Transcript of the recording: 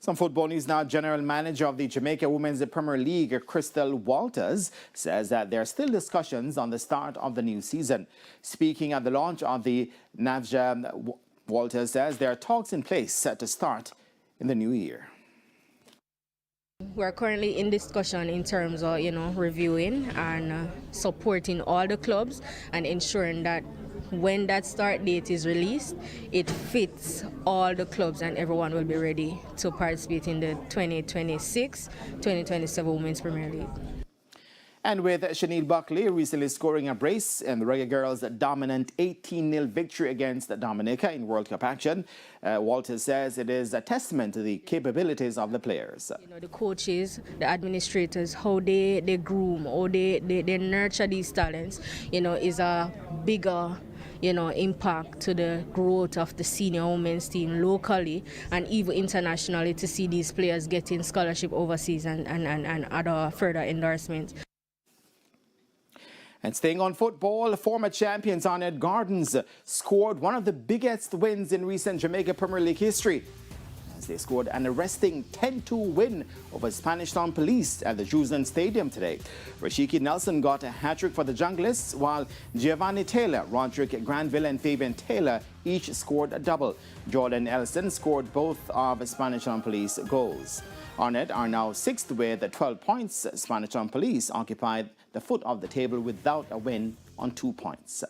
Some football news now. General Manager of the Jamaica Women's Premier League, Crystal Walters, says that there are still discussions on the start of the new season. Speaking at the launch of the NAVJA, Walters says there are talks in place set to start in the new year. We're currently in discussion in terms of, reviewing and supporting all the clubs and ensuring that when that start date is released, it fits all the clubs and everyone will be ready to participate in the 2026-2027 Women's Premier League. And with Shanique Buckley recently scoring a brace in the Reggae Girls' dominant 18-0 victory against Dominica in World Cup action, Walters says it is a testament to the capabilities of the players. The coaches, the administrators, how they groom, how they nurture these talents, is a bigger impact to the growth of the senior women's team locally and even internationally, to see these players getting scholarship overseas and other further endorsements. And staying on football, former champions Arnett Gardens scored one of the biggest wins in recent Jamaica Premier League history, as they scored an arresting 10-2 win over Spanish Town Police at the Jusen Stadium today. Rashiki Nelson got a hat-trick for the Junglists, while Giovanni Taylor, Roderick Granville and Fabian Taylor each scored a double. Jordan Ellison scored both of Spanish Town Police goals. Arnett are now sixth with 12 points. Spanish Town Police occupied the foot of the table without a win on 2 points.